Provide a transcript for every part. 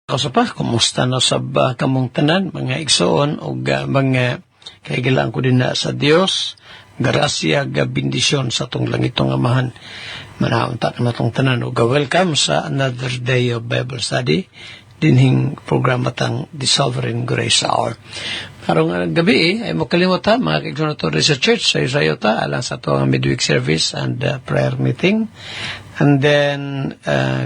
Kausa kumusta na sab kamong tanan, mga igsoon o mga kaigilaan ko din na sa Dios, grasya, bendisyon sa tong langitong amahan. Manaunta na tong tanan o welcome sa another day of Bible study, dinhing programa tang The Sovereign Grace Hour. Karong gabi ay mo kalimutan mga kaigsoon to sa church sa Isayota alang sa tuwang midweek service and prayer meeting. And then,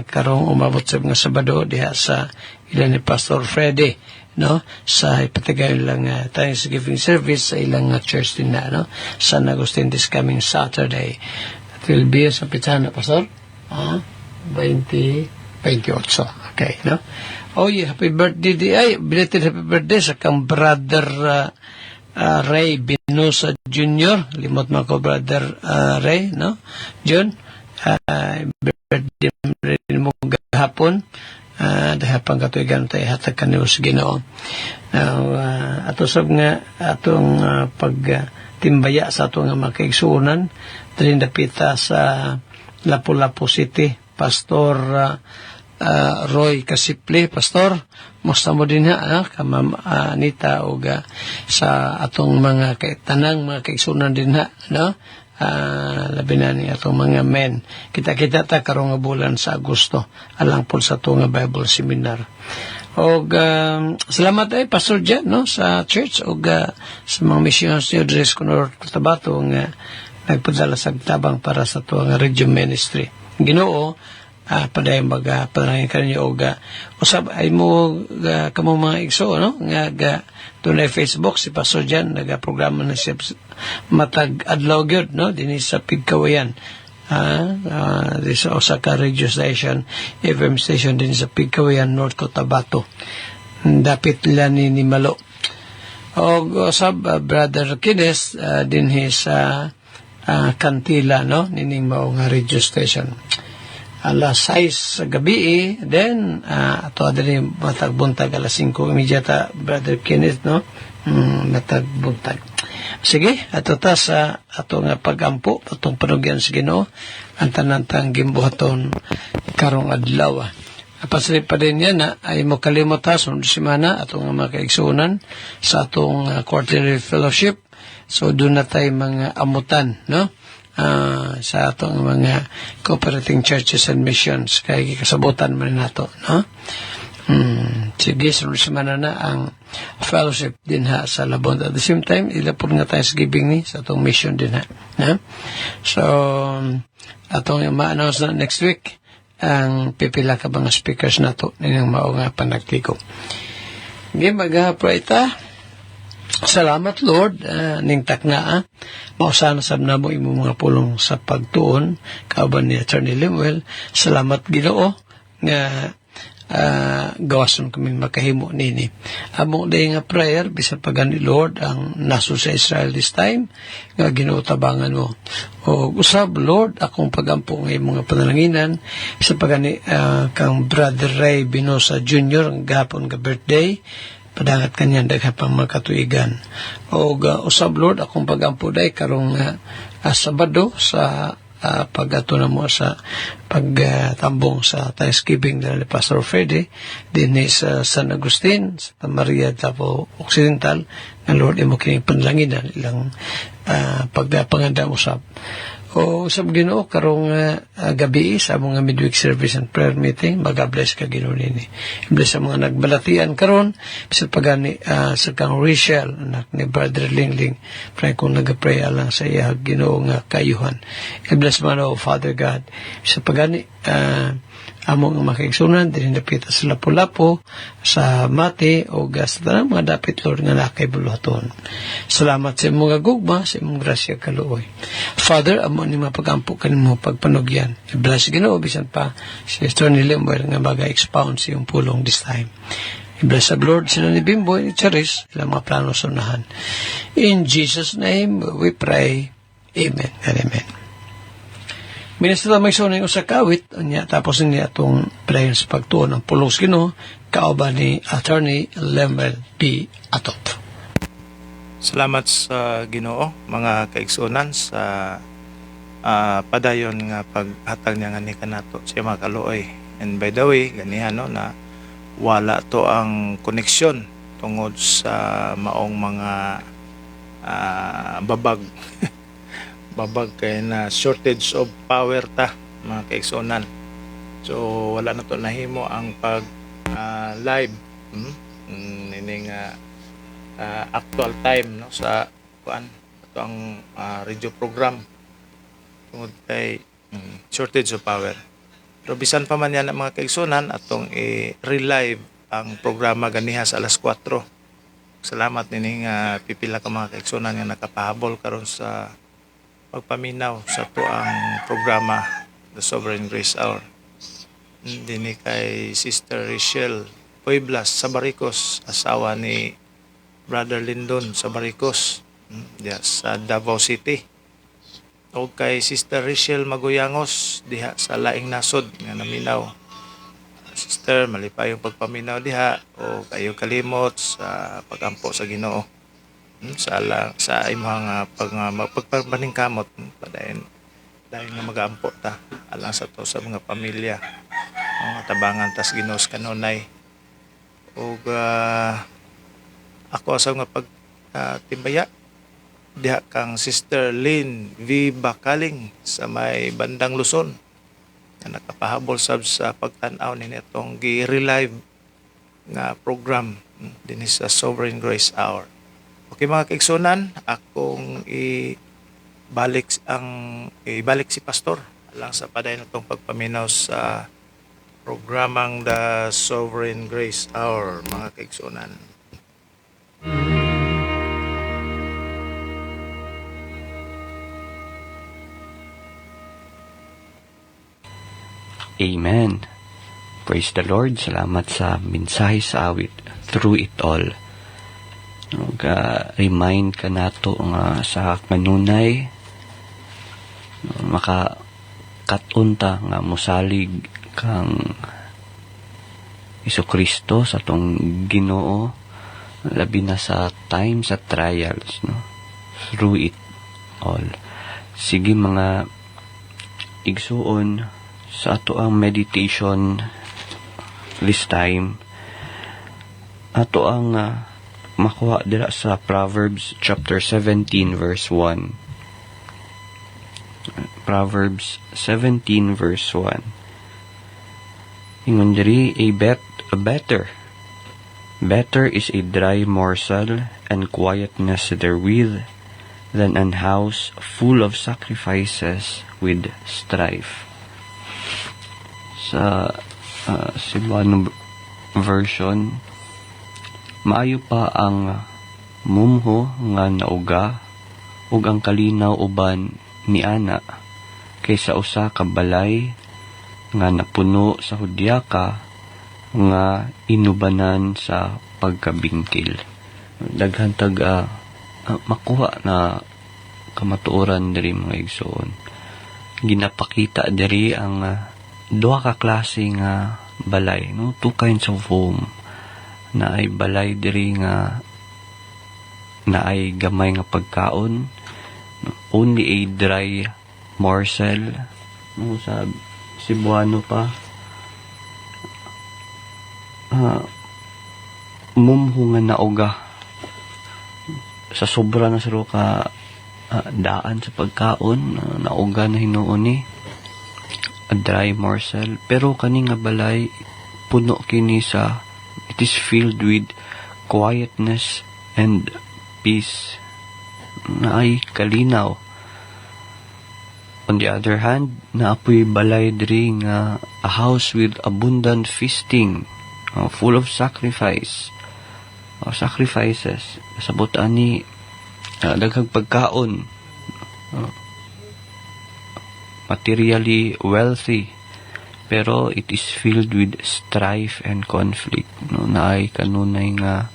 karong umabot sa mga Sabado diha sa ilan ni Pastor Freddy, no? Sa ipatagay lang Thanksgiving service sa ilang church din na, no? San Agustin this coming Saturday. It will be sa pizza na, Pastor? 28. Okay, no? Oh, yeah, happy birthday. Ay, belated happy birthday sa kang brother Ray Binosa Jr. Limot mo ko, brother Ray, no? John? Birthday rin mo gahapon dahil pang katuigan tayo hatag kaniwas Ginoo. Ato sab nga atong pagtimbaya sa atong mga kaigsuonan dili dapita sa Lapu-Lapu City. Pastor Roy Kasipli, Pastor, musta mo din ha, ka Ma'am Anita o sa atong mga tanang mga kaigsuonan din ha, no? Labi na ni atong mga men. Kita-kita ta karong nga bulan sa Agosto alang po sa itong Bible Seminar. O salamat ay Pastor Jan, no, sa church o sa mga missions ni Odres Conor Cotabato nga nagpadala sa tabang para sa itong Region Ministry. Ginoo, paday panalangin ka ninyo o usab ay mo kamo mga igso, no, nga tunay Facebook si Pastor Jan nagaprograma na siya matag adlaw gyud, no, dinhi sa Pigkawayan this Osaka radio station, FM station din sa Pigkawayan, North Cotabato, dapit lang ni Malo o sab brother Kines dinhi sa Kantila, no, nining mao nga radio station alas 6 sa gabi, then ato adiri matagbuntag alas 5:30 ta brother Kenneth, no, matagbuntag. Sige, ato ta sa ato nga pagampo atong panugyan sa Ginoo ang tanang gimbuhaton karong adlaw. Pasali pa din yan ay mo kalimot ha sunod semana atong mga kaigsuonan sa atong quarterly fellowship. So doon na tayo mga amutan, no, sa atong mga cooperating churches and missions kay kasabutan man nato, no. Sige, sunod semana na ang fellowship din ha sa Labon. At the same time, ilapod nga tayo sa giving ni sa atong mission din ha, no? So atong ma-announce na next week ang pipila ka mga speakers nato nilang mao nga panagtigo. Sige, mag-pray ta. Salamat Lord, ning takna mausana sab na mo imo mga pulong sa pagtuon kauban ni Attorney Lemuel. Salamat Ginoo nga gawason kami makahimo nini. Amo day nga prayer bisan pagani Lord ang naso sa Israel this time nga Ginoo tabangan mo. O usab Lord akong pagampo nga mga panalanginan bisan pagani kang Brother Ray Binosa Jr. ang gahapon nga birthday. Padangat kanyan daghan pang makatuigan. O usab Lord akong pagampo day karong Sabado sa pag-ato na mo sa pagtambong sa Thanksgiving ni Pastor Freddy din sa San Agustin sa Maria Davao Occidental nga Lord imo kining panlanginan ilang pagpanganda usab. O usab Ginoo karong gabi sa mga midweek service and prayer meeting mag-bless ka Ginoo nini. Bless sa mga nagbalatian karon bisan pagani sa kang Rachel anak ni Brother Lingling pray kung nagapray alang sa iya Ginoo nga kayuhan. Bless man o Father God bisan pagani among makaigsunan din dapita sa Lapu-Lapu sa Mati o sa tanang mga dapit Lord nga nakay buluhaton. Salamat sa imong gugma sa imong grasya kaluoy. Father, amo ni mapagampo kanimo pagpanugyan. I-bless Ginoo bisan pa si Attorney Lemuel nga maga-expound sa iyong pulong this time. I-bless the Lord sila ni Bimboy ni Charis ilang mga plano sunahan. In Jesus' name we pray. Amen and amen. Minasta may sunay usa kawit nya tapos niya atong prayer sa pagtuon ng pulong sa Ginoo kauban ni Attorney Lemuel P. Atot. Salamat sa Ginoo mga kaigsuonan sa padayon nga paghatag niya nga ni kanato sa mga kaluoy. And by the way, ganihan no na wala to ang koneksyon tungod sa maong mga babag babag kay na shortage of power ta mga kaigsuonan. So wala na to nahimo ang pag live ining actual time no sa kuan ato ang radio program tungod kay shortage of power. Pero bisan pa man yan ang mga kaigsuonan atong i-relive ang programa ganiha sa alas 4. Salamat nining pipila ka mga kaigsuonan nga nakapahabol karon sa pagpaminaw sa tuang programa The Sovereign Grace Hour. Dini kay Sister Rachel Pueblas Sabaricos, asawa ni Brother Lindon Sabaricos diya sa Davao City. O kay Sister Rachel Maguyangos diha sa Laing Nasod nga naminaw. Sister, malipayong pagpaminaw diha o kayo kalimot sa pagampo sa Ginoo. Sa imong pagpaningkamot padayon dahil nga magaampo ta alang sa to sa mga pamilya mga tabangan tas Ginoo kanunay ug ako sa nga pagtimbaya diha kang Sister Lynn V. Bakaling sa may bandang Luzon na nakapahabol sab sa pagtan-aw ni itong gi-relive nga program dinhi sa Sovereign Grace Hour. Okay mga kaigsuonan, akong ibalik si Pastor alang sa padayon itong pagpaminaw sa programang The Sovereign Grace Hour mga kaigsuonan. Amen. Praise the Lord. Salamat sa mensahe sa awit through it all. Remind ka nato nga sa kanunay makakatunta nga mosalig kang Jesucristo sa tong Ginoo labi na sa time sa trials no through it all. Sige mga igsuon sa ato ang meditation this time ato ang makuha dira sa Proverbs chapter 17 verse 1. Proverbs 17 verse 1. Ingon diri better is a dry morsel and quietness therewith than an house full of sacrifices with strife. Sa Cebuano version, maayo pa ang mumho nga nauga ug ang kalinaw uban ni ana kaysa usa ka balay nga napuno sa hudyaka nga inubanan sa pagkabingkil. Daghan tag makuha na kamatuoran diri mga igsoon. Ginapakita diri ang duha ka klase nga balay, no? Two kinds of home na ay balay diri nga na ay gamay nga pagkaon, only a dry morsel, no? Sa Cebuano pa mumho nga nauga sa sobra na siro ka daan sa pagkaon, nauga na hinuon ni a dry morsel, pero kani nga balay puno kini sa it is filled with quietness and peace na ay kalinaw. On the other hand, naapoy balay diri nga a house with abundant feasting, full of sacrifices. Sabot ani daghang pagkaon, materially wealthy, pero it is filled with strife and conflict, no? Na ay kanunay nga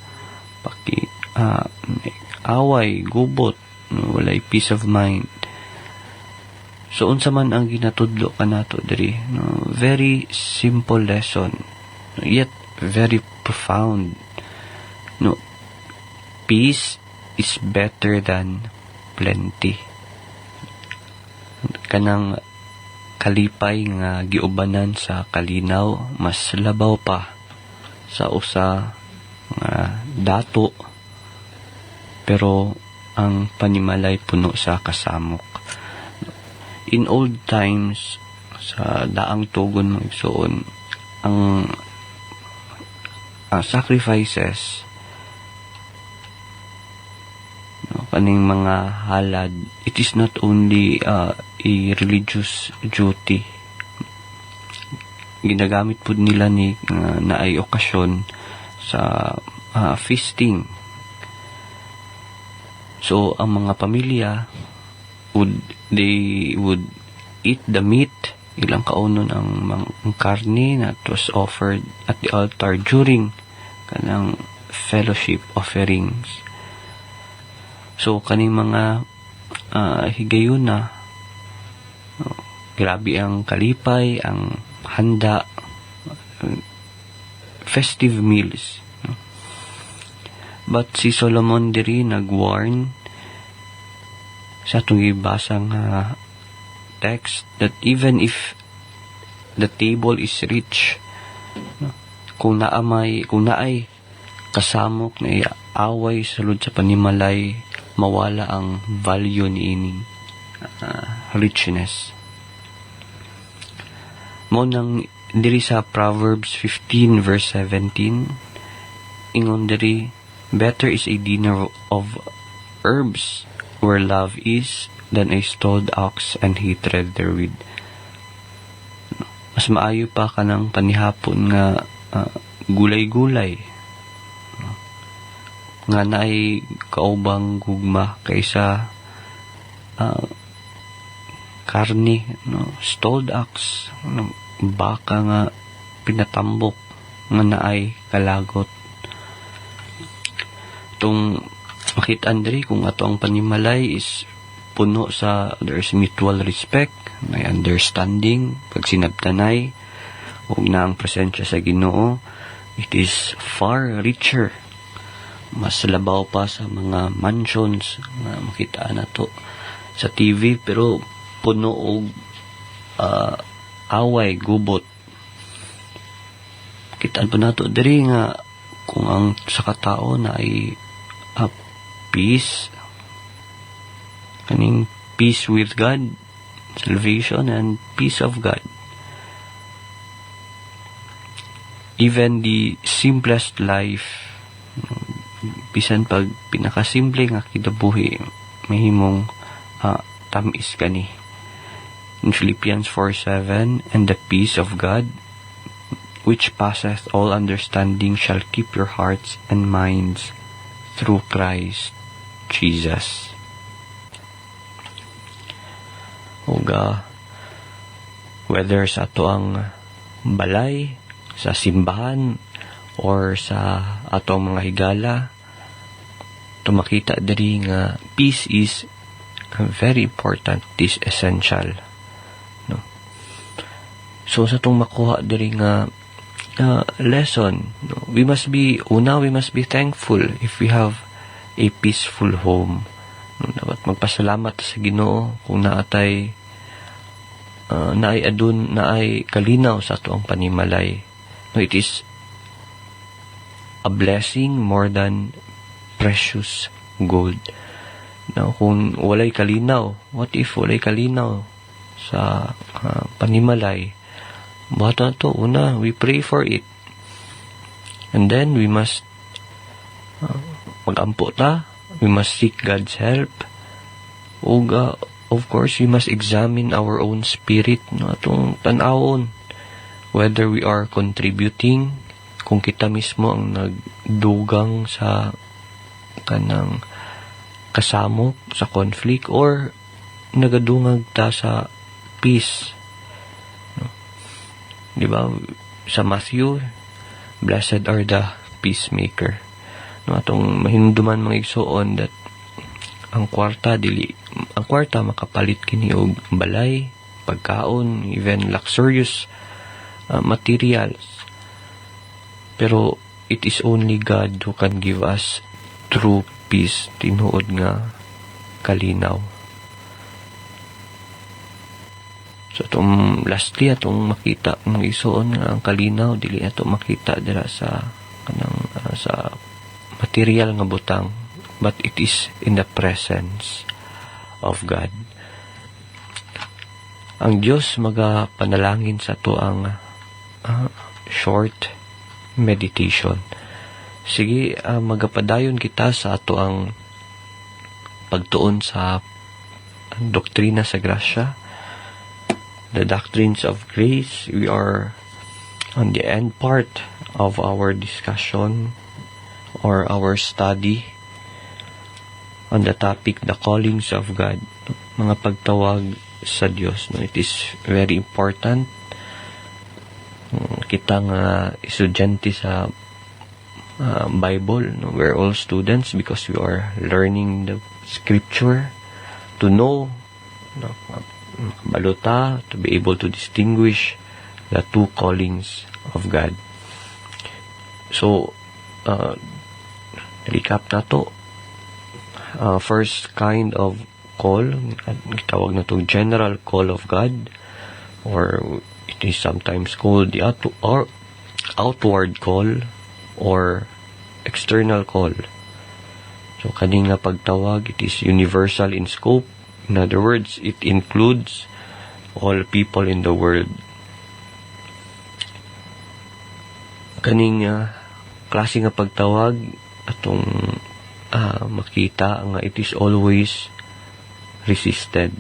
away, gubot, no? Walay peace of mind. So unsa man ang ginatudlo kanato diri, no? Very simple lesson, yet very profound, no? Peace is better than plenty. Kanang kalipay nga giubanan sa kalinaw mas labaw pa sa usa nga dato, pero ang panimalay puno sa kasamok. In old times, sa daang tugon mga igsoon, ang sacrifices, kaning mga halad, it is not only a religious duty. Ginagamit po nila ni na ay okasyon sa feasting. So ang mga pamilya would eat the meat, ilang kaunon ang karne that was offered at the altar during kanang fellowship offerings. So kaning mga higayuna, grabe ang kalipay, ang handa, festive meals. But si Solomon diri nag-warn sa itong ibasang text that even if the table is rich, kung naay kasamok na away sulod sa panimalay, mawala ang value niining richness. Mo nang diri sa Proverbs 15 verse 17, ingon diri, better is a dinner of herbs where love is than a stalled ox and hatred therewith. Mas maayo pa ka ng panihapon nga gulay-gulay nga naay kaubang gugma kaysa karne, stalled ox, baka nga pinatambok nga naay kalagot. Itong makitaan diri kung ato ang panimalay is puno sa there's mutual respect, may understanding, pagsinabtanay, ug na ang presensya sa Ginoo, it is far richer, mas labaw pa sa mga mansions na makitaan nato sa TV, pero puno og away, gubot. Kitaan po nato diri nga kung ang sa katao na ay peace, kaning peace with God, salvation, and peace of God. Even the simplest life, bisan pag pinakasimple nga kinabuhi, mahimong tamis kani. In Philippians 4:7, and the peace of God, which passeth all understanding, shall keep your hearts and minds through Christ Jesus. Uga, whether sa ato ang balay, sa simbahan, or sa atong mga higala, tumakita diri nga peace is very important, it is essential. No? So sa itong makuha diri nga lesson, no? we must be thankful if we have a peaceful home. No? Dapat magpasalamat sa Ginoo kung naay kalinaw sa ato ang panimalay. No, it is a blessing more than precious gold. Now, kung walay kalinaw, what if walay kalinaw sa panimalay? Ba't na to? Una, we pray for it. And then, we must mag-ampo ta. We must seek God's help. Of course, we must examine our own spirit. No, atong tanawon. Whether we are contributing, kung kita mismo ang nagdugang sa kanang kasamok, sa conflict, or nagadungag ta sa peace. No? Diba? Sa Matthew, blessed are the peacemaker. No, atong mahinduman mga igsoon that ang kwarta makapalit kini og balay, pagkaon, even luxurious materials. Pero it is only God who can give us true peace, tinuod nga kalinaw. So lastly atong makita ng isuon nga ang kalinaw dili ato makita dira sa sa material nga butang, but it is in the presence of God. Ang Dios magapanalangin sa to ang short meditation. Sige, magapadayon kita sa ato ang pagtuon sa doktrina sa grasya, the doctrines of grace. We are on the end part of our discussion or our study on the topic, the callings of God, mga pagtawag sa Dios. No? It is very important. Kita nga estudyante sa Bible, no? We're all students because we are learning the scripture to know, baluta, to be able to distinguish the two callings of God. So, recap na to. First kind of call, tawag na to general call of God, or it is sometimes called the outward call or external call. So, kaning nga pagtawag, it is universal in scope. In other words, it includes all people in the world. Kaning klase nga pagtawag, atong makita nga it is always resisted.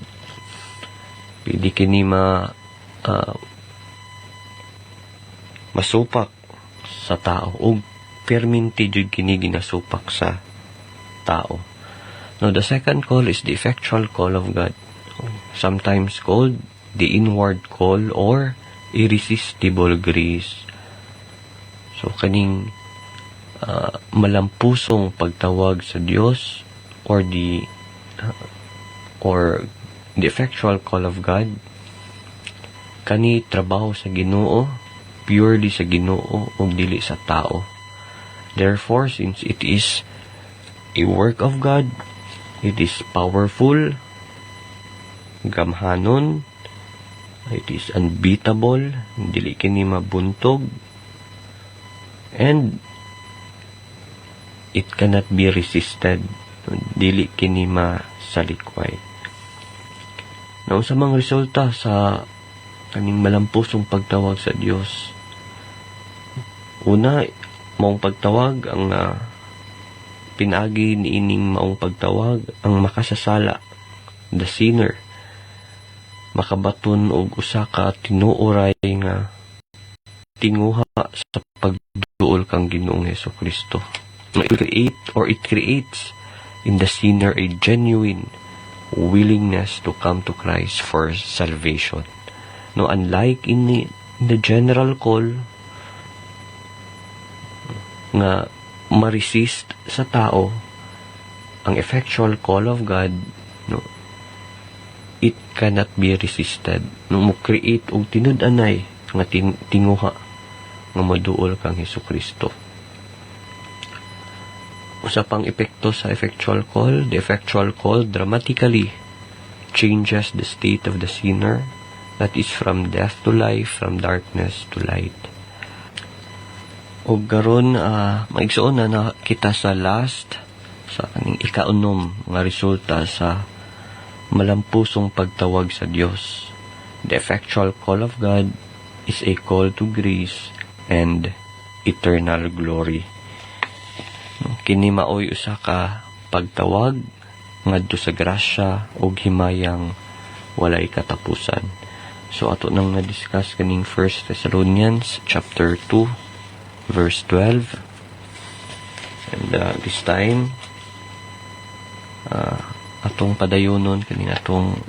Pwede kini masupak sa tao o perminti jud kini ginasupak sa tao. Now, the second call is the effectual call of God, sometimes called the inward call or irresistible grace. So, kaning malampusong pagtawag sa Dios or the effectual call of God, kani trabaho sa Ginoo, purely sa Ginoo ug dili sa tao. Therefore, since it is a work of God, it is powerful, gamhanon, it is unbeatable, dili kini mabuntog, and it cannot be resisted, dili kini masalikway. Now, sa mga resulta sa kaning malampusong pagtawag sa Dios, una, maong pagtawag ang pinagi ni ining maong pagtawag ang makasasala, the sinner, makabaton og usa ka tinuoray nga tinguha sa pagduol kang Ginoong Hesukristo. It creates in the sinner a genuine willingness to come to Christ for salvation. No, unlike in the general call nga ma-resist sa tao, ang effectual call of God, no, it cannot be resisted. No, mo create og tinud-anay nga tinguha nga maduol kang Hesukristo. Usa pang epekto sa effectual call, the effectual call dramatically changes the state of the sinner, that is from death to life, from darkness to light. O garon, maigsoon na kita sa last, sa kaning ikaunom nga resulta sa malampusong pagtawag sa Dios. The effectual call of God is a call to grace and eternal glory. Kini maoy usa ka pagtawag ngadto sa grasya ug himayang walay katapusan. So ato nang na-discuss kaning 1 Thessalonians chapter 2 verse 12, and this time atong padayonon kaning atong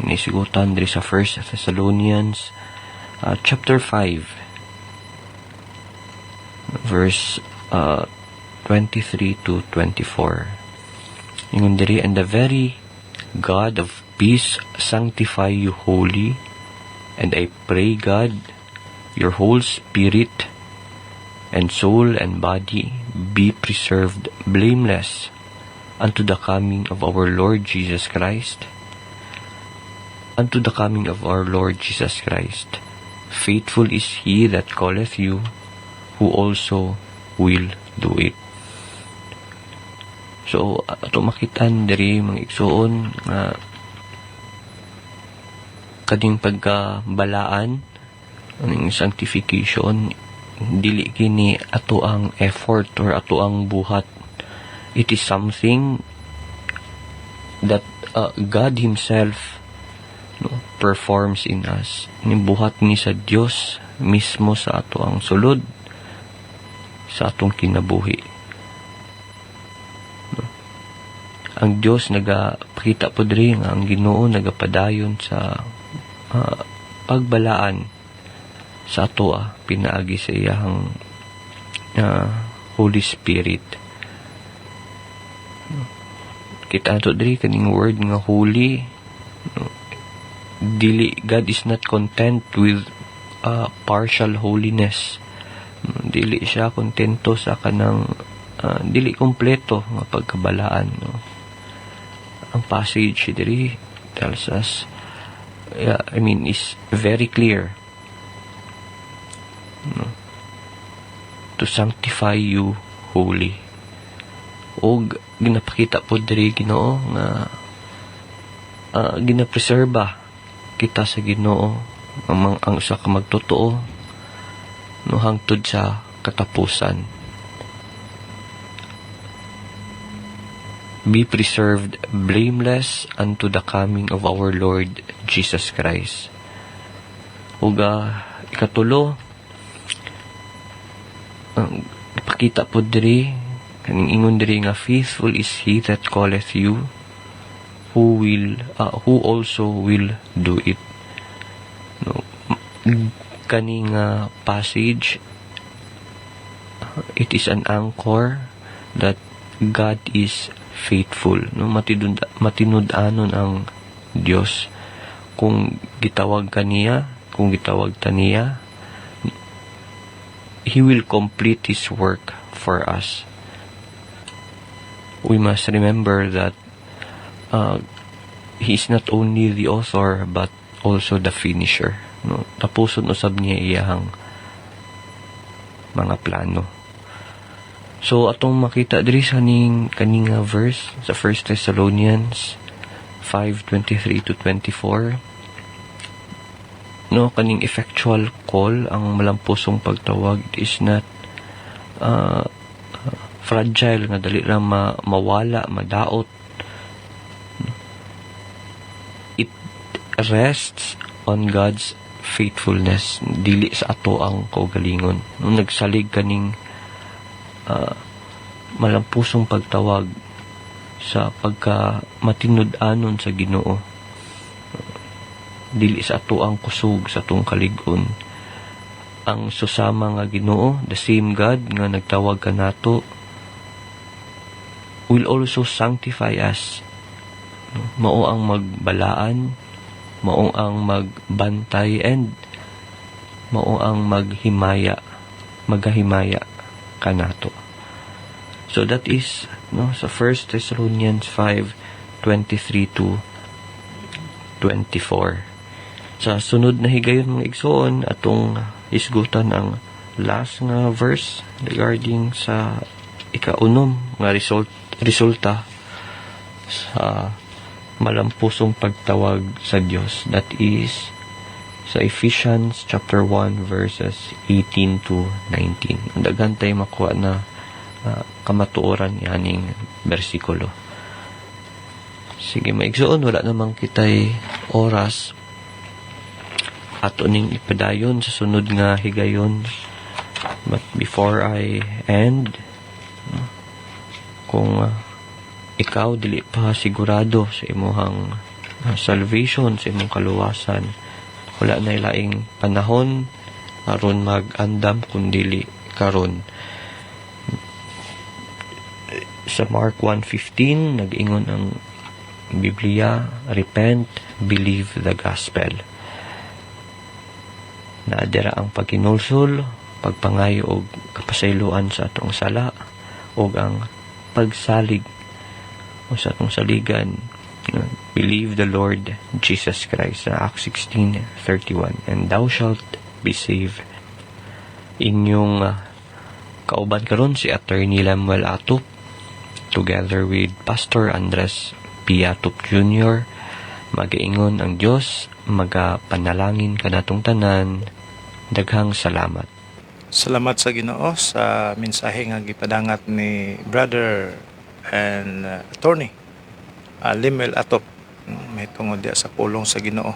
nisigutan diri sa 1 Thessalonians chapter 5 verse 23 to 24. Ingon diri, and the very God of peace sanctify you wholly, and I pray God your whole spirit and soul and body be preserved blameless unto the coming of our Lord Jesus Christ. Unto the coming of our Lord Jesus Christ. Faithful is he that calleth you, who also will do it. So ato makitaan diri mga igsoon nga kading pagkabalaan aning sanctification dili kini ato ang effort or ato ang buhat. It is something that God Himself performs in us. Nibuhat ni sa Dios mismo sa ato ang sulod sa atong kinabuhi. Ang Dios nagapakita po diri nga ang Ginoo nagapadayon sa pagbalaan sa ato pinaagi sa iyang Holy Spirit. Kita ato diri kaning word nga holy. Dili, God is not content with partial holiness. Dili siya kontento sa kanang dili kompleto nga pagkabalaan. Ang passage diri tells us, is very clear. To sanctify you holy. O ginapakita po diri Ginoo nga ginapreserba kita sa Ginoo ang usa ka magtotoo hangtod sa katapusan. Be preserved blameless unto the coming of our Lord Jesus Christ. Ug ikatulo, ipakita po diri kaning ingon diri nga faithful is he that calleth you, who also will do it. Kaning passage, it is an anchor that God is faithful. Matinud-anon ang Dios. Kung gitawag kaniya, kung gitawag taniya, He will complete His work for us. We must remember that He is not only the author but also the finisher. Tapusod usab niya iyang mga plano. So atong makita diri sa kaning verse sa 1 Thessalonians 5:23 to 24. Kaning effectual call, ang malampusong pagtawag is not fragile nga dali lang mawala, madaot. It rests on God's faithfulness, dili sa ato ang kaugalingon. Nung nagsalig kaning malampusong pagtawag sa pagka matinud-anon sa Ginoo, dili sa ato ang kusog sa atong kalig-on. Ang susama nga Ginoo, the same God nga nagtawag kanato, will also sanctify us. Mao ang magbalaan, mao ang magbantay, and mao ang maghimaya kanato. So that is sa 1 Thessalonians 5:23 to 24. Sa sunod na higayon mga igsoon, atong isgutan ang last nga verse regarding sa ikaunom nga resulta sa malampusong pagtawag sa Dios. That is sa Ephesians chapter 1 verses 18 to 19. Ang daghan tay makuha na kamatuoran yaning bersikulo. Sige maigsoon, wala namang kitay oras ato ning ipadayon sa sunod nga higayon. But before I end, kung ikaw dili pa sigurado sa imong salvation, sa imong kaluwasan, wala na ilaing panahon aron mag-andam kun dili karon. Sa Mark 1:15 nag-ingon ang Biblia, repent, believe the gospel. Naadira ang pagkinulsol, pagpangayo og kapasayloan sa atong sala, og ang pagsalig o sa atong saligan. Believe the Lord Jesus Christ, sa Acts 16:31, and thou shalt be saved. Inyong Kauban karon si Attorney Lemuel Atup together with Pastor Andres P. Atup Jr. Magaingon ang Dios, magapanalangin kanatong tanan. Daghang salamat. Salamat sa Ginoo sa mensahe nga gipadangat ni brother and attorney Lemuel Atop. May tungod diya sa pulong sa Ginoo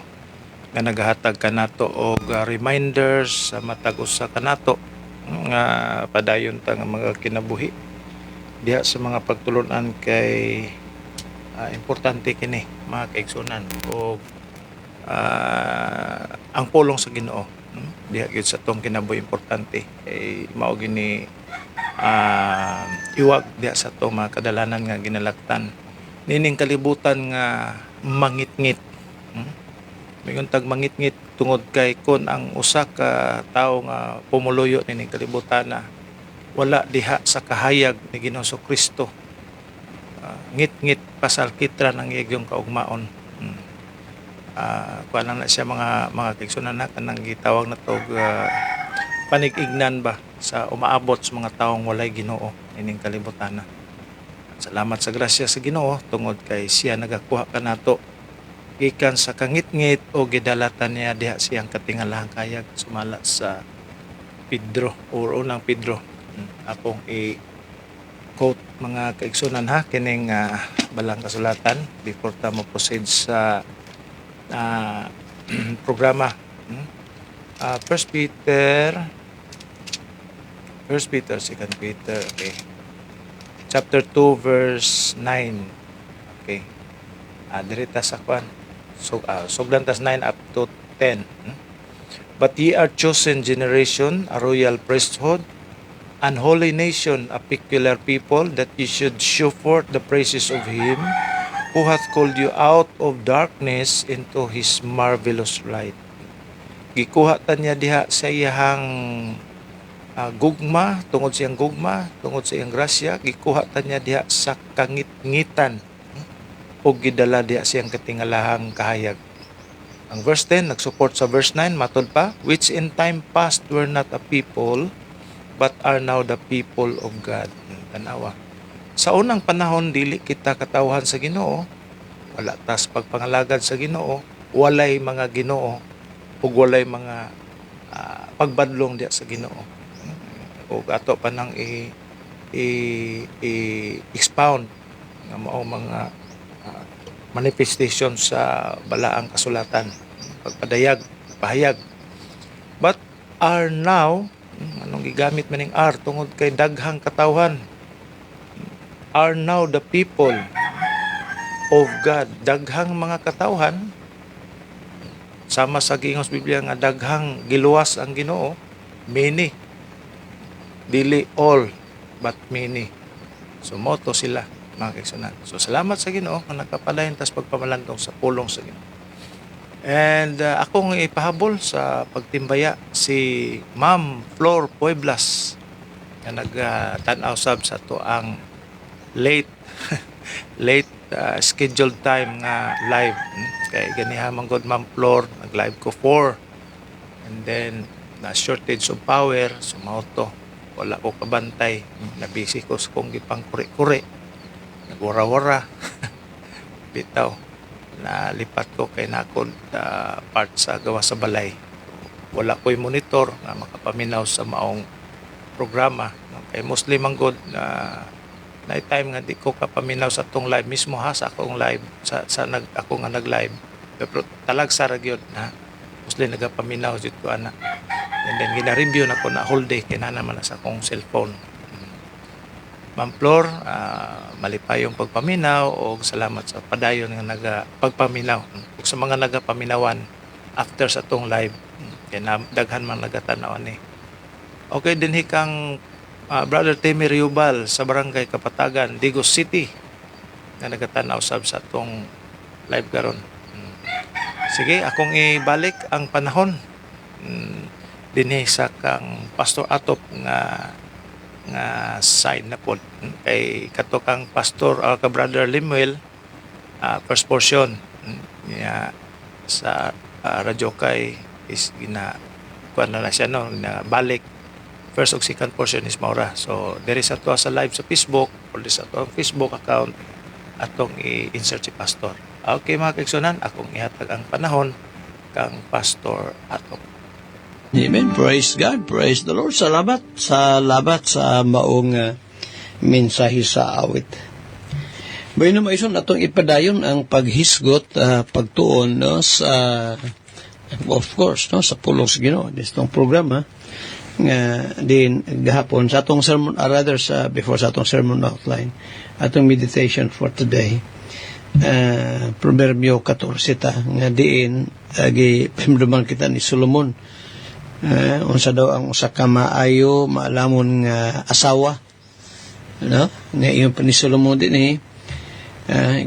nga nagahatag kanato og reminders sa matag usa kanato nga padayon ta nga mga kinabuhi diha sa mga pagtulunan kay importante kini mga kaigsunan o ang pulong sa Ginoo diha gyud sa tong kinabuhi importante mao gini iwag diha sa tong mga kadalanan nga ginalaktan nining kalibutan nga mangitngit. Mingon tag mangitngit tungod kay kun ang usa ka tawo nga pumuluyo nining kalibutan na wala diha sa kahayag ni Ginoong Kristo. Ngit-ngit pasalkitran ang iyang kaugmaon. Kuan lang na siya mga kaigsunan na kanang gitawag na tog panig-ignan ba sa umaabot sa mga taong walay Ginoo nining kalibutan na. Salamat sa grasya sa Ginoo tungod kay siya nagakuha kanato gikan sa kangit-ngit o gidalatan niya diha siyang katingalahang kayag sumala sa Pedro o unang Pedro. Akong i-quote mga kaigsunan ha kining balang kasulatan before ta mo proceed sa programa. First Peter, Second Peter, okay. Chapter 2 verse 9. Okay. Dirita sa kwan. Sugdan tas 9 up to 10. But ye are chosen generation, a royal priesthood, an holy nation, a peculiar people, that ye should show forth the praises of him who hath called you out of darkness into his marvelous light. Gikuha ta niya diha sa iyang gugma, tungod sa iyang gugma, tungod sa iyang grasya, gikuha ta niya diha sa kangit-ngitan o gidala diha sa iyang katingalahang kahayag. Ang verse 10 nagsupport sa verse 9 matod pa, which in time past were not a people but are now the people of God. Tanawa. Sa unang panahon dili kita katawhan sa Ginoo, wala tas pagpangalagad sa Ginoo, walay mga Ginoo ug walay mga pagbadlong diha sa Ginoo. O ato pa nang expound nga mao mga manifestation sa balaang kasulatan, pagpadayag, pahayag. But are now, anong gigamit maning are tungod kay daghang katawhan, are now the people of God. Daghang mga katawhan, sama sa giingos Biblia nga daghang giluwas ang Ginoo, many. Dili all, but many. So moto sila mga kaigsunan. So salamat sa Ginoo nga nagpapadayon tas pagpamalantong sa pulong sa Ginoo. And akong ipahabol sa pagtimbaya si Ma'am Flor Pueblas nga nagtan-aw sab sa to ang late scheduled time nga live. Kay ganiha man gud Ma'am Flor, nag-live ko 4. And then na shortage of power, so mao to. Wala ko kabantay, nabisi ko sa kong gipang kuri-kuri, nagwara-wara. Bitaw, nalipat ko kay nakod part sa gawa sa balay. Wala ko'y monitor nga makapaminaw sa maong programa. Kay mostly manggod na time nga di ko kapaminaw sa tong live mismo ha sa akong live sa ako nga nag-live. Pero talagsa ra gyud na mostly nagapaminaw jud ko ana. And then gina-review na ko na whole day kina naman sa akong cellphone. Ma'am Flor, malipayong pagpaminaw o salamat sa padayon nga nagapagpaminaw. Ug sa mga nagapaminawan after sa tong live, kay daghan man nagatanaw ni. Okay din hikang Brother Timmy Riubal sa Barangay Kapatagan, Digos City, na nagatanaw sab sa tong live karon. Sige, akong ibalik ang panahon dinhi sa kang Pastor Atop nga side na pod kay kato kang pastor ka Brother Lemuel first portion niya sa radyo kay is gina kuan na siya no na balik first ug second portion is maura. So there is ato sa live sa Facebook or sa ato Facebook account atong i-insert si pastor. Okay mga kaigsunan, akong ihatag ang panahon kang pastor ato. Amen. Praise God. Praise the Lord. Salamat sa maong mensahe sa awit. Bayo na maison atong ipadayon ang paghisgot, pagtuon no, sa of course no, sa pulong sa Ginoo. Ditong programa nga din gahapon sa atong sermon, before sa atong sermon outline, atong meditation for today. Proverbio 14 ta nga diin agi pimduman kita ni Solomon. Unsa daw ang usa ka maayo maalamon nga asawa, no, nga iyon pa ni Solomon din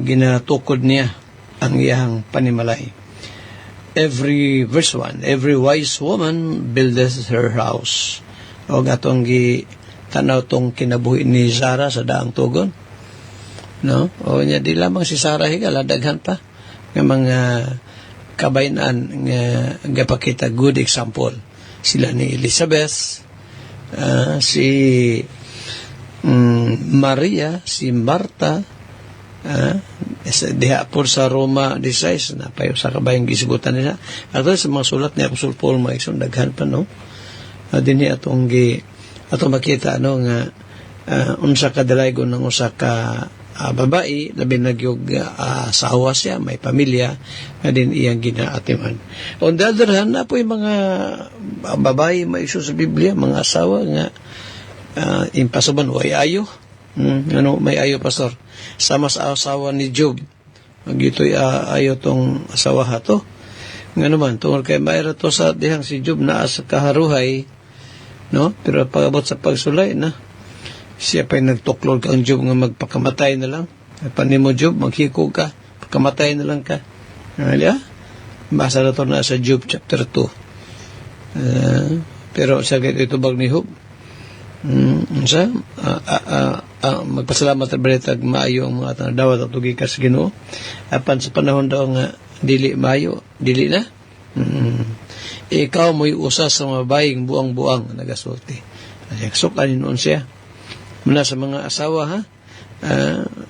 ginatukod niya ang iyang panimalay. Verse 1, every wise woman buildeth her house. O atong tanaw tong kinabuhi ni Sarah sa daang tugon, no, o nya di lamang si Sarah higala daghan pa nga mga kabaynaan nga gapakita good example. Sila ni Elizabeth, si Maria, si Marta, diha po sa Roma 16 na payo sa kabayang gisigutan nila. At sa mga sulat ni Apostol Paul maison daghan pa no. Dinhi atong makita no nga unsa ka dalaygon ng usa ka babae, labi na gyud asawa siya, may pamilya, nga din iyang ginaatiman. On the other hand, na po yung mga babae maiso sa Biblia, mga asawa nga impasuban, way ayo. Ano, may ayo, pastor. Sama sa asawa ni Job. Magito'y ayo tong asawa hato. Nga naman, tungkol kay mayroon to sa dihang si Job na sa kaharuhay, no? Pero pagabot sa pagsulay na, siya pa'y nagtuklol kang Job nga magpakamatay na lang. Panin mo Job, maghiko ka, pagkamatay na lang ka. Basa na to na sa Job chapter 2. Pero sa ito bag ni Job, magpasalamat at balitag maayo ang mga dawat at tugikas Ginoo. Apan sa panahon daw nga dili maayo, dili na. Ikaw mo'y usas sa mga baying buang-buang nagasulti. Sukanin noon siya. Muna sa mga asawa, ha?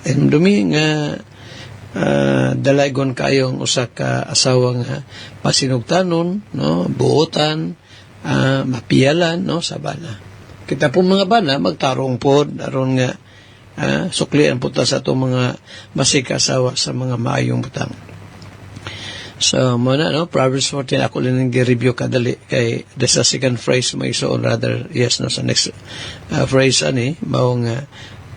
Dumi nga dalaygon kayo ang usa ka asawa nga pasinugtanon, no? Buotan, mapiyalan, no? Sa bana. Kita po mga bana, magtarong po, aron nga suklian po ta sa itong mga masikasawa sa mga maayong butang. So, muna, no? Proverbs 14, ako lang nag-review kadali kay sa second phrase may so rather, yes, no? Sa next phrase, maong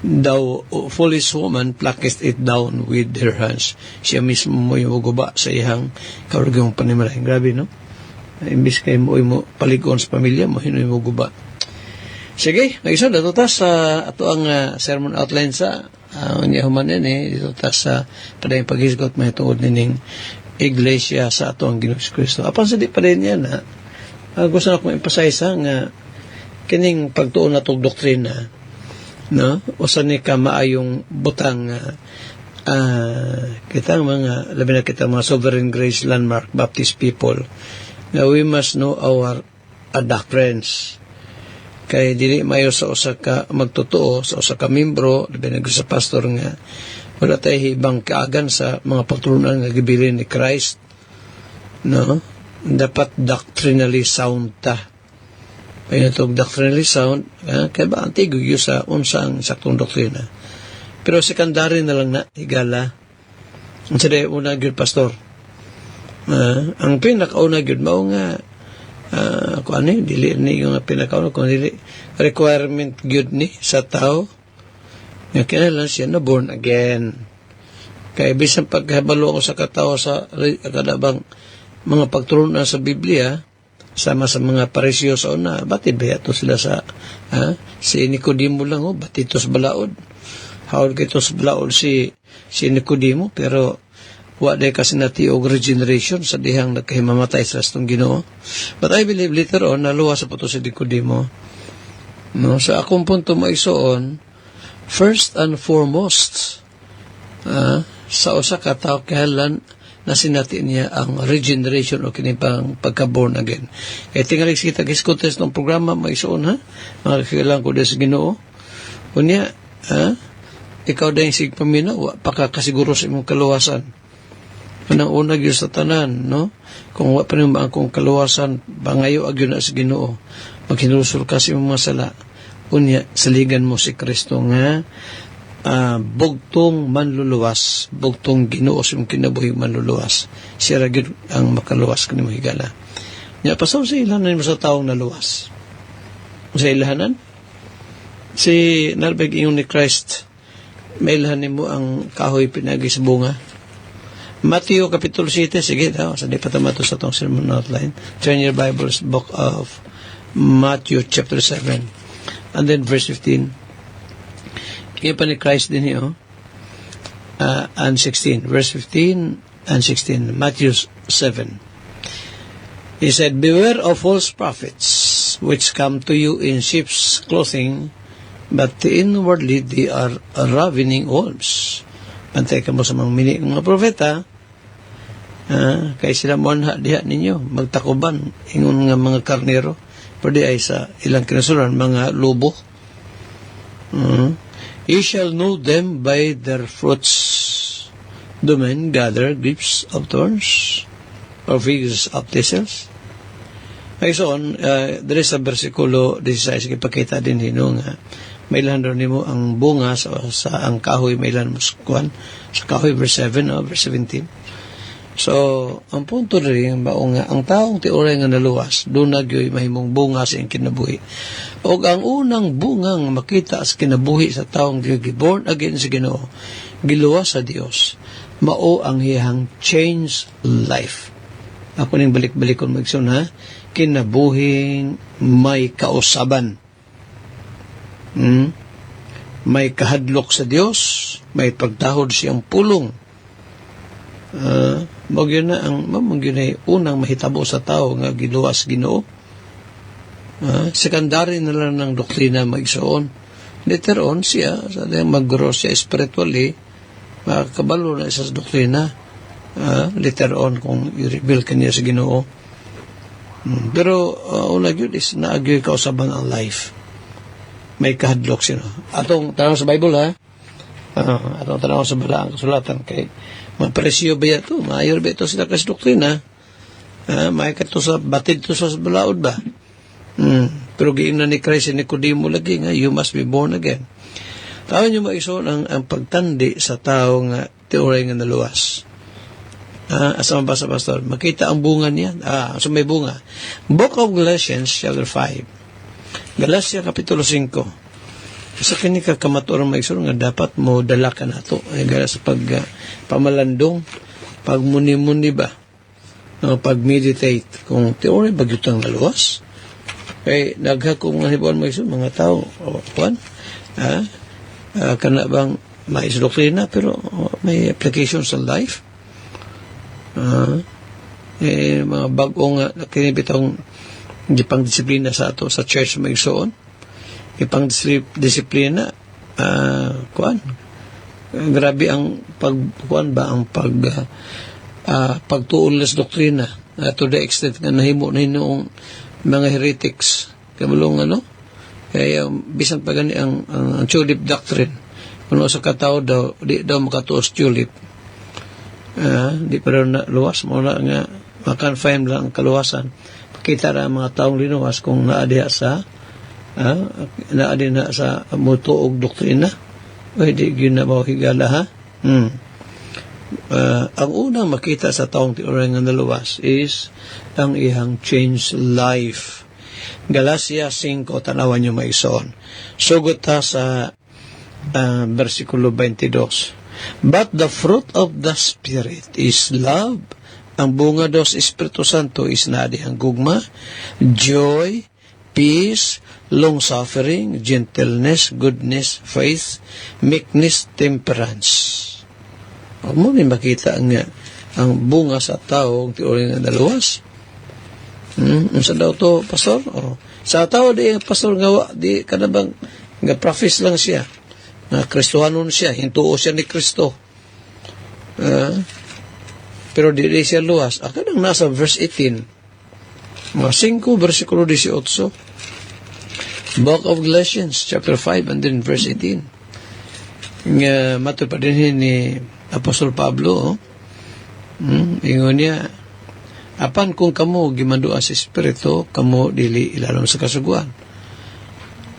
daw, foolish woman plucketh it down with her hands. Siya mismo mo yung guba sa ihang kauragong panimalay. Grabe, no? Imbis kayo mo paligon sa pamilya mo, hinoy mo guba. Sige, nag-isod, ito ta sa ato ang sermon outline sa human dito ta sa padayang paghisgot may tungod nining iglesia sa ato ang Ginoong Kristo. Apan sa di pa rin yan, gusto na akong emphasize nga kining pagtuon na itong doktrina, no? Usan ni ka maayong butang kita mga, labi na kita mga Sovereign Grace Landmark Baptist people, na we must know our doctrines. Kay dili mayo sa usa ka magtotoo sa usa ka membro, labi na sa pastor nga wala tayo ibang kaagan sa mga pagtulunan nga gibilin ni Christ, no? Dapat doctrinally sound ta. Kaya itong doctrinally sound, kaya ba antigo yung sa unsa ang saktong doktrina. Pero secondary na lang na higala. Ang sada una gyud pastor. Ang pinakauna gyud mao nga dili ni yung pinakauna kung dili requirement gyud ni sa tao nga kinahanglan siya na born again. Kaya bisan paghabalo ko sa katao sa kadabang mga pagturunan sa Biblia sama sa mga parisyo sa una, batid ba ito sila sa si Nicodemo lang batid ito sa balaod. Hawal ka ito sa balaod si Nicodemo, pero wala kasi nati og regeneration sa dihang nagkahimamatay sa itong Ginoo. But I believe later on naluwas sa ito si Nicodemo, no? Sa akong punto maisuon, first and foremost, sa usa ka tao kahalan nasinati niya ang regeneration o kinipang pagka-born again. Kaya tingalig kita kiskotes ng programa maisuon ha, mga kakilang ko sa Ginoo. Unya, ikaw dahil sig pamina, pakakasiguro sa imong kaluwasan. Unang-una gyud sa tanan, no? Kung wa pa rin ba akong kaluwasan, bangayo agyo na sa Ginoo. Maghinusul ka sa imong mga sala. Unya, saligan mo si Kristo nga, bugtong manluluwas, bugtong Ginoo sa imong kinabuhi manluluwas. Siya ra gyud ang makaluwas kanimo higala. Nya pasaw sa ilahanan mo sa taong naluwas. Sa ilahanan, si nalbag ingon ni Christ, may ilahanin mo ang kahoy pinagi sa bunga. Matthew Kapitulo 7, sige daw, sa di pa tamato sa itong sermon outline. Turn your Bibles, book of Matthew chapter 7. And then verse 15. Kaya pa ni Christ din yun, and 16. Verse 15 and 16. Matthew 7. He said, beware of false prophets, which come to you in sheep's clothing, but inwardly they are ravening wolves. Pantay ka mo sa mga mini mga propeta, kaya sila mo diha ninyo, magtakuban, ingon nga mga karnero, pero di ay sa ilang kinasuran, mga lobo. You shall know them by their fruits. Do men gather grapes of thorns, or figs of thistles? Ay soon, there is a versikulo 16, ipakita din hino nga, may ilan doon mo ang bunga sa ang kahoy, may ilan mo sa kahoy, verse 7 o verse 17. So, ang punto rin, nga, ang taong tiuray nga naluwas, doon nagyoy mahimong bunga sa iyong kinabuhi. O ang unang bungang makita sa kinabuhi sa taong born again sa Ginoo, giluwas sa Dios, mao ang iyang change life. Ako ning balik-balikon magsun ha, kinabuhing may kausaban. May kahadlok sa Dios, may pagtahod siyang pulong. Magyun na ang unang mahitabo sa tao nga giluwas Ginoo. Secondary na lang ng doktrina magsuon. Later on siya, sa mag-grow siya spiritually, makakabalo na sa doktrina. Later on kung i-reveal kanya sa Ginoo. Pero una yun is naagyoy kausaban ang life. May kahadlok sino. Atong tanong sa Bible ha. Atong tanong sa balaang kasulatan kay mapresyo ba ito? Maayor ba ito sila kasi doktrina? May kato sa batid to sa balaod ba? Pero giingnan ni Christ ni Nicodemo lagi nga, you must be born again. Tawon nyo maison ang pagtandi sa tao nga teoray nga naluwas. Asa mabasa pastor? Makita ang bunga niya. So may bunga. Book of Galatians chapter 5. Galacia Kapitulo 5. Sa kini ka kamaturang maisuro nga dapat mo dala ka na ito. Sa pamalandong, pag muni-muni ba, pag-meditate, kung teori bagyutang naluwas, kaya naghakong nga hibuan maisuro, mga tao, kana bang maisdoktrina, pero may application sa life. Mga bagong kinibitang ipang disiplina sa ato sa church magsuon, ipang disiplina grabe ang pagtuon sa doktrina to the extent nga nahimo na hinoong mga heretics kabulong kaya bisan pa gani ang tulip doctrine kuno sa katao daw di daw makatuos tulip, di pa rin na luwas mo na nga makonfine lang ang kaluwasan. Kita ra mga taong linuwas kung naadiha sa naadi na sa mutuog doktrina, pwede yun na higala ha. Ang unang makita sa taong tiuray nga naluwas is ang ihang change life. Galacia 5, tanawan nyo maison. Sugot ta sa versikulo 22. But the fruit of the Spirit is love. Ang bunga daw sa Espiritu Santo is nadihang gugma, joy, peace, long-suffering, gentleness, goodness, faith, meekness, temperance. Mo ni makita ang bunga sa tao ang teorya nga naluwas. Sa daw to, pastor? Sa tao di pastor nga di kanabang nga profess lang siya. Na Kristohanon siya, hintuo siya ni Kristo. pero di siya luwas. Kadang nasa verse 18. Mga 5, versikulo 18. Book of Galatians, chapter 5, and then verse 18. Nga matod pa din ni Apostol Pablo, ingon niya, apan kung kamo gimandua sa Espiritu, kamo dili ilalom sa kasuguan.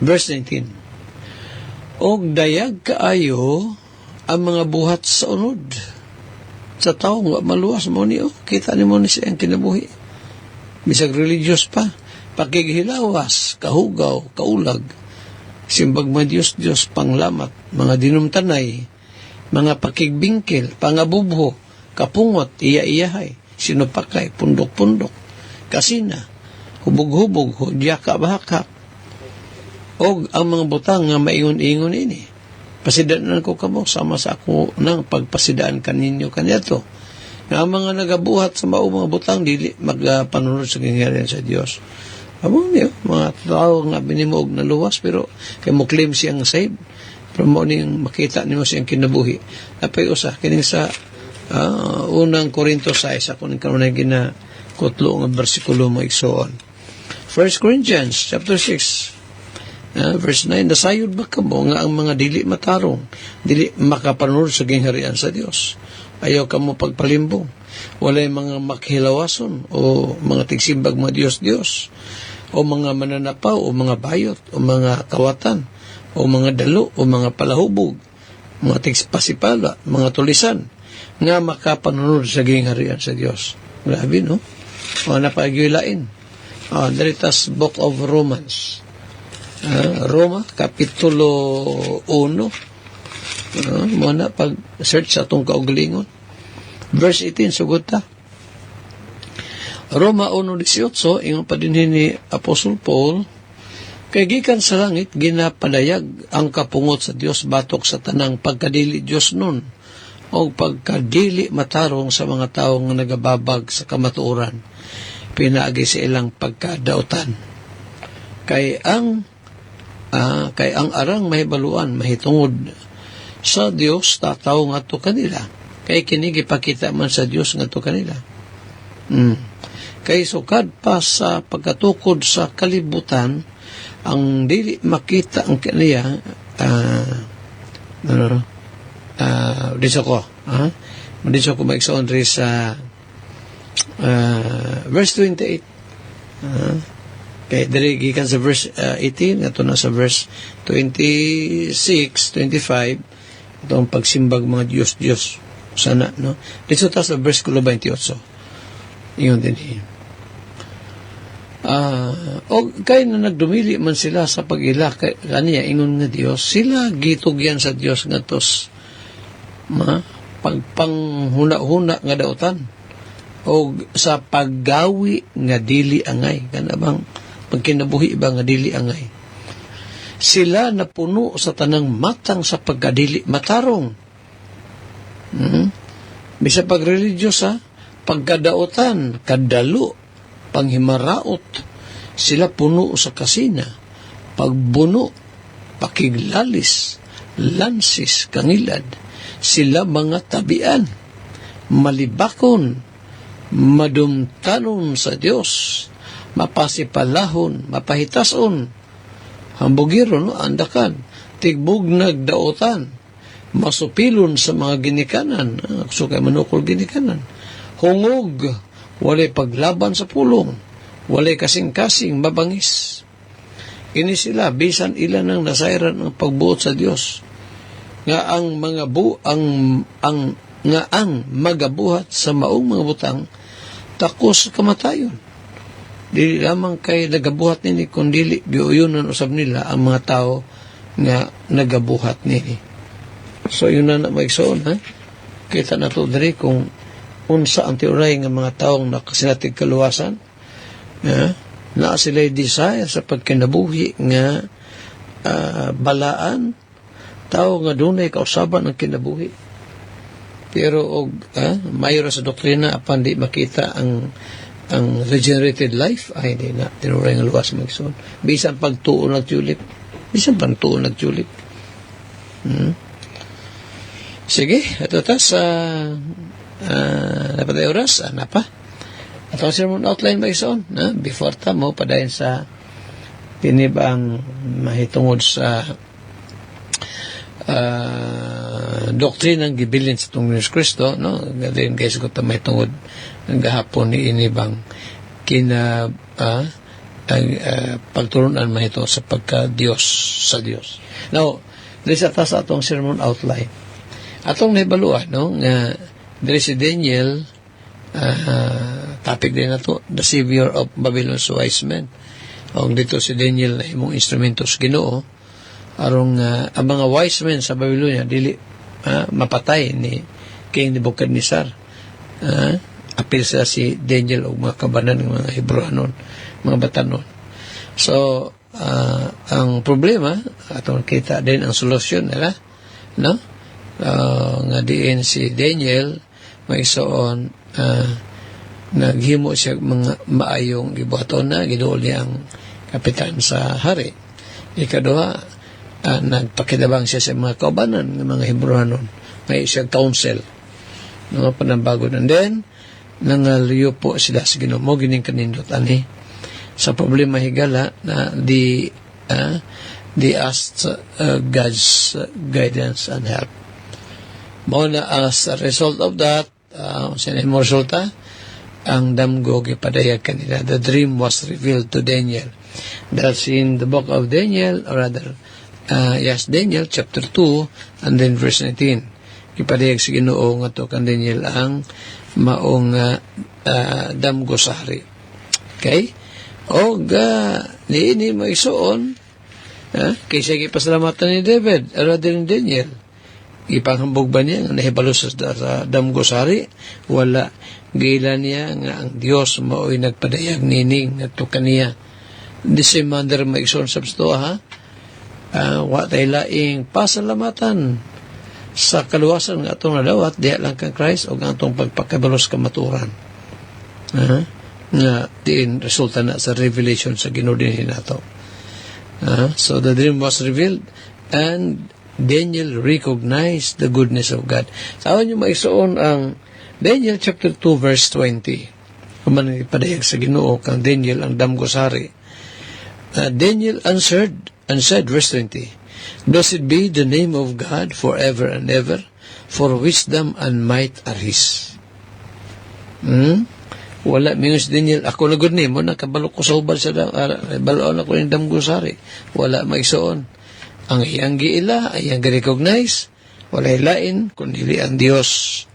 Verse 19. Og dayag kaayo ang mga buhat sa unod. Sa tao nga maluwas mo niyo, kita ni mo ni siya ang kinabuhi. Bisag religious pa, pakighilawas, kahugaw, kaulag, simbag mga Diyos, panglamat, mga dinumtanay, mga pakigbingkil, pangabubho, kapungot, iya-iyahay, sinupakay, pundok-pundok, kasina, hubog-hubog, hudyaka-bahakak, o ang mga butang nga maingon-ingon ini. Pasidaanan ko kamo, sama sa ako ng pagpasidaan kaninyo kanyato. Nga mga nagabuhat sa mga butang, dili magpanunod sa kingharian sa Diyos. Among niyo, mga tao nga binimog na luwas, pero kay mo claim siyang saved. Pero mo niyang makita niyo siyang kinabuhi. Napay usa, kining sa unang Korinto 6, ako nang kanunay ginakutlo ng versikulo mo igsoon. 1 Corinthians chapter 6, verse 9, nasayod ba kamo nga ang mga dili matarong, dili makapanunod sa gingharian sa Dios? Ayaw kamo pagpalimbong. Walay mga makhilawason o mga tigsimbag mga Diyos-Diyos o mga mananapaw o mga bayot o mga kawatan o mga dalo o mga palahubog, mga tigspasipala, mga tulisan nga makapanunod sa gingharian sa Dios. Grabe, no? O napagyilain. Dalitas Book of Romans. Roma, Kapitulo 1. Muna pag-search sa itong kaugalingon. Verse 18, sugot ta. Roma 1:18, ingon pa din ni Apostle Paul, kay gikan sa langit, ginapadayag ang kapungot sa Dios batok sa tanang pagkadili Dios nun, o pagkadili matarong sa mga tao nga nagababag sa kamatuoran, pinaagi sa ilang pagkadautan. Kay ang arang mahibaluan, mahitungod sa Dios, tataw nga to kanila. Kay kinigipakita man sa Dios nga to kanila. Kay sukad pa sa pagkatukod sa kalibutan, ang dili makita ang kaniya, dito ko maigsoon rin sa verse 28. Kaya dali gikan sa verse 18, ito na sa verse 26, 25, ito ang pagsimbag mga Diyos sana, no? Dito ta sa verse 28. Iyon din. O kaya na nagdumili man sila sa pag-ila kaniya ingon nga Dios, sila gitugyan sa Dios nga tos pagpanghuna-huna nga dautan o sa paggawi nga dili angay, kanabang pagkinabuhi ba nga dili angay. Sila napuno sa tanang matang sa pagkadili matarong. Bisa pag-religious, pagkadautan, kadalo, panghimaraot, sila puno sa kasina, pagbuno, pakiglalis, lansis, kangilad, sila mga tabian, malibakon, madumtanon sa Dios, mapasipalahon, mapahitason, hambugiron, andakan, tigbog nagdaotan, masupilon sa mga ginikanan, so kay manukol ginikanan, hungog, walay paglaban sa pulong, walay kasing-kasing mabangis. Ini sila, bisan ilan ang nasayran ang pagbuot sa Dios, nga ang mga ang magabuhat sa maong mga butang, takos kamatayon. Dili lamang kay nagabuhat nini, kundili giuyunan usab nila ang mga tao nga nagabuhat nini. So yun na maigsoon, kita na to diri kung unsa ang teoray nga mga taong nakasinatig kaluwasan, na sila'y desire sa pagkinabuhi nga balaan, tao nga dunay kausaban ang kinabuhi. Pero mayroon sa doktrina apan di makita ang regenerated life, ay hindi na tinuray nga luwas maigsoon. Bisan pagtuon nagtulip. Sige, ito ta sa Dapat ay oras, pa? Atong sermon outline ba isoon? Before ta mo, padayon sa tinibang mahitungod sa doktrinang gibilin sa itong Yesus Kristo, no? Gadayon guys, ko ta mahitungod ng gahapon ni inibang pagturunan mahito sa pagka-Diyos sa Diyos. Now, dili sa taas atong sermon outline. Atong nahibaluan, no? Nga, dili si Daniel, topic din na to, the Savior of Babylon's wise men. O dito si Daniel na imong instrumentos Ginoo, arong ang mga wise men sa Babylonia dili mapatay ni King Nebuchadnezzar. Apil sila si Daniel o mga kabanan ng mga Hebrewanon, mga Batanon. So, ang problema, atong kita din ang solusyon nila, no? Nga diin si Daniel, may soon, naghimo siya mga maayong gibuhaton na, giduol niya ang kapitan sa hari. Ikaduha, nagpakidabang siya sa mga kaubanan ng mga Hebrewanon. May siya council, no? Panambago. And then, nangaliyo po sila sa Ginoo mo, gining kanindot ani. Sa problema higala na they asked God's guidance and help. Muna as a result of that, sinimo resulta, ang damgo gipadayag kanila. The dream was revealed to Daniel. That's in the book of Daniel, or rather, Daniel chapter 2, and then verse 19. Gipadayag sa Ginoo nga to kan Daniel ang maong damgo sa hari. Okay? O niini mo isuon, kaysa ipasalamatan ni David, rather ni Daniel. Ipanghambog ba niya nga nahibalo sa damgo sa hari? Wala. Gila niya nga ang Diyos mao'y nagpadayag nining na to kaniya. Di si Mander maigsoon sa psto, wa tayo laing pasalamatan sa kaluwasan nga atong nadawat, diya lang kang Christ o nga atong pagpakabalos kamaturan. Nga diin resulta na sa revelation sa Ginoo din nato. So the dream was revealed and Daniel recognized the goodness of God. Sa nyo maigsoon ang Daniel chapter 2 verse 20. Kuman ipadayag sa Ginoo kang Daniel ang damgo sa hari. Daniel answered and said, verse 20, Blessed be the name of God forever and ever, for wisdom and might are His. Wala mingos Daniel, ako na good name mo, nakabalo ko sa hubad sa baloon ako yung damgo sa hari. Wala maigsoon. Ang iyang giila, iyang gi-recognize, wala ilain, kundi ang Diyos.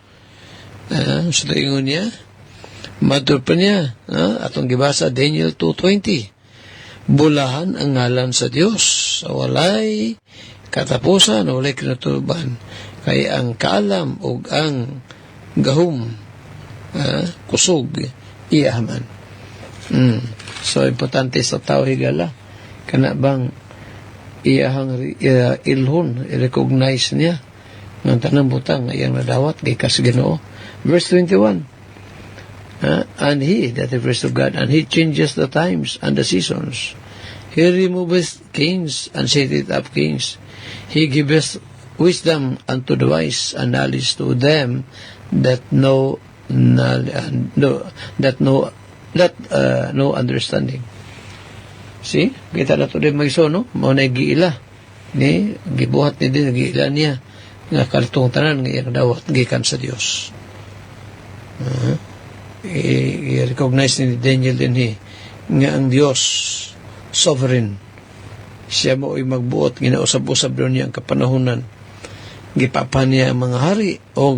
Sa ingon niya, matur pa niya, atong gibasa Daniel 2:20. Bulahan ang ngalan sa Diyos, walay katapusan, walay kinatuban, kay ang kaalam o ang gahum, kusog, iyaman. So, importante sa tao higala, kana bang iyahang ilhon, i-recognize niya, ng tanang butang, iyang nadawat, gikas Ginoo. Verse 21, and He, that the verse of God, and He changes the times and the seasons. He removeth kings and setteth up kings. He giveth wisdom unto the wise and knowledge to them that know no understanding. See? Kita na to din magso, no? Mao na giila. Ni gibuhat ni din giila niya nga kartong tanan nga iyang dawat gikan sa Dios. I-recognize ni Daniel din nga ang Dios sovereign. Siya mo ay magbuot, ginausab-usab doon niya ang kapanahunan. Gipapan niya ang mga hari o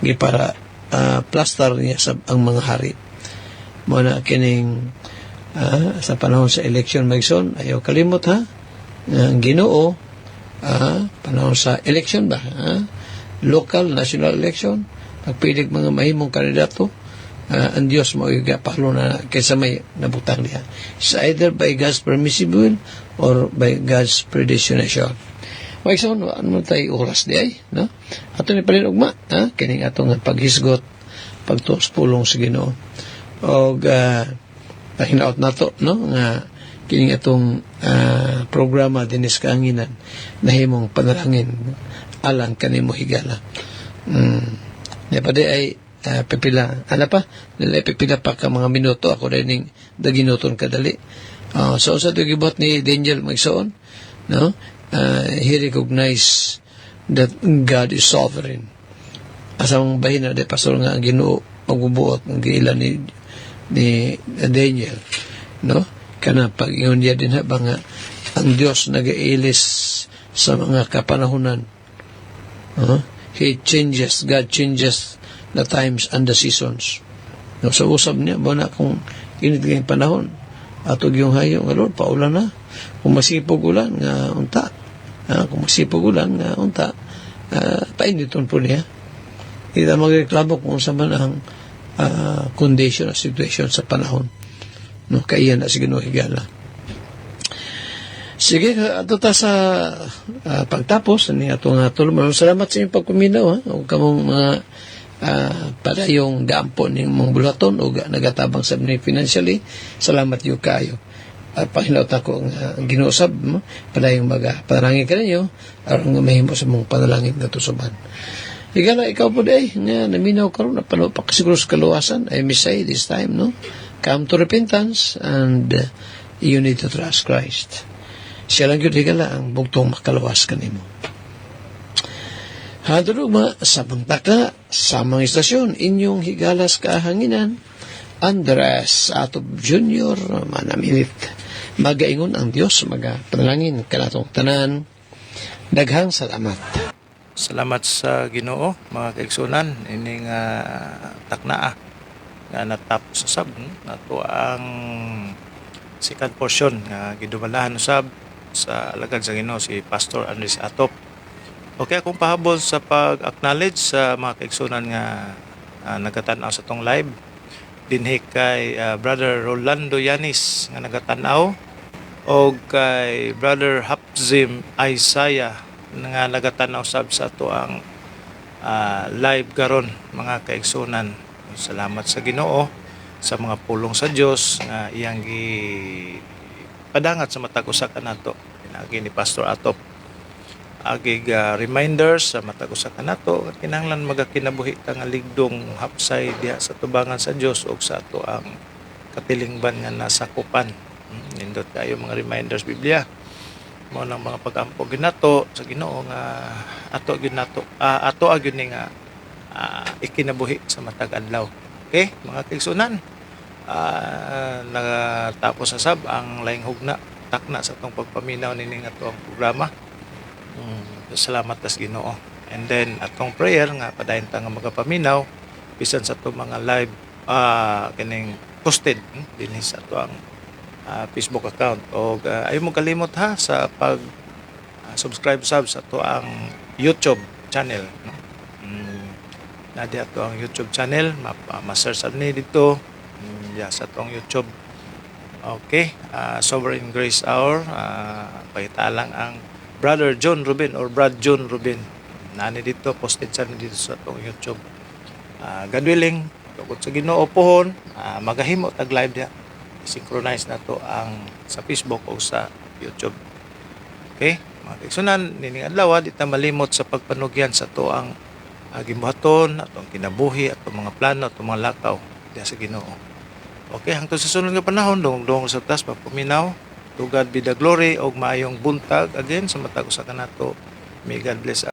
gipara plaster niya ang mga hari. Muna kining sa panahon sa election magson, ayaw kalimot ang Ginoo, panahon sa election ba, local, national election, pagpilig mga mahimong kandidato, ang Diyos mo palo na kaysa may nabutang niya. It's either by God's permissive will or by God's predestination. Magson, ano tayo oras di ay, no? Ato ni palinugma, kining atong paghisgot, pagtuos pulong sa Ginoo. O hinaot na to, no? Nga kining atong programa dinis kaanginan nahimong panalangin alang kanimo higala. Napade ay pipila ana pa dili pipila pa ka mga minuto ako ning daginuton kadali. So sa gibot ni Daniel magsoon, no, he recognize that God is sovereign. Asa mong bahin na pastor nga ang Ginoo magbubuot ng giila ni Daniel, no, kana pag ingon niya din ba nga ang Dios nagailis sa mga kapanahunan. God changes the times and the seasons. No, sa usab niya ba na kung init ng panahon atog yung hayo nga Lord paulan na, kung masipog ulan nga unta, kung masipog ulan nga unta, painiton po niya. Hindi na magreklamo kung sa man ang condition o situation sa panahon. No, kaya na si Ginoo higala. Sige, ato ta sa pagtapos ni atong tulong. Salamat sa inyong pagkuminaw, ha. O kamong mga padayong dampo ning mong bulaton o nagatabang sa ni financially. Salamat yung kayo. Panginoon ako ang ginuusab mo, padayong panalangin ka ninyo, aron nga mahimo sa mong panalangin nga tusuban. Higala, ikaw po day, nga naminaw karon na pakasiguro sa kaluwasan, I may say this time, no? Come to repentance and you need to trust Christ. Siya lang yun, higala, ang bugtong makalawas ka nimo. Hadurugma, samang takla, samang istasyon, inyong higalas kahanginan, Andres Atob Jr. manamilit. Magaingon ang Diyos, panalangin kanatong tanan. Daghang salamat. Salamat sa Ginoo, mga kaigsunan, ining taknaa nga natapos sa sab, nato ang second portion nga gidumalahan usab sa alagad sa Ginoo si Pastor Andres Atop. Okay, akong pahabol sa pag-acknowledge sa mga kaigsunan nga nagatan-aw sa tong live. Dinhi kay Brother Rolando Yanis nga nagatan-aw o kay Brother Hapzim Isaiah nga nagatan-aw sab sa ato ang live karon, mga kaigsunan. Salamat sa Ginoo sa mga pulong sa Dios nga iyang padangat sa matag usa kanato pinagi ni Pastor Atop. Agig reminders sa matag usa kanato kinahanglan magakinabuhi ta nga ligdong hapsay diha sa tubangan sa Dios ug sa ato ang katilingban nga nasakupan. Nindot kayo mga reminders Biblia mo nang mga pag-ampo ginato sa Ginoo nga ato ginato ato agyud ni nga ikinabuhi sa matag adlaw. Okay, mga kaigsunan, natapos na sab ang laing hugna takna sa atong pagpaminaw nining ato ang programa. Salamat tas Ginoo. And then atong prayer nga padayon ta nga magapaminaw bisan sa atong mga live kining posted dinhi sa ato ang Facebook account. O ayaw mo kalimot ha sa pag subscribe sab sa ato ang YouTube channel, no? Nadi ato ang YouTube channel, ma-search ni dito sa atong YouTube. Okay, Sovereign Grace Hour, pahitalang ang Brother John Rubin or Brad John Rubin. Nani dito, posted sa dito sa atong YouTube. God willing, tungkol sa Ginoo pohon, magahimo tag live diha. Synchronize na to ang sa Facebook o sa YouTube. Okay, mga kaigsunan, nining adlaw di ta malimot sa pagpanugyan sa to ang gimbuhaton, atong kinabuhi, atong mga plano, atong mga lakaw diha sa Ginoo. Okay, hangtod sa sunod nga panahon, dong sa taas papuminaw. To God be the glory og maayong buntag again sa matag usa kanato. May God bless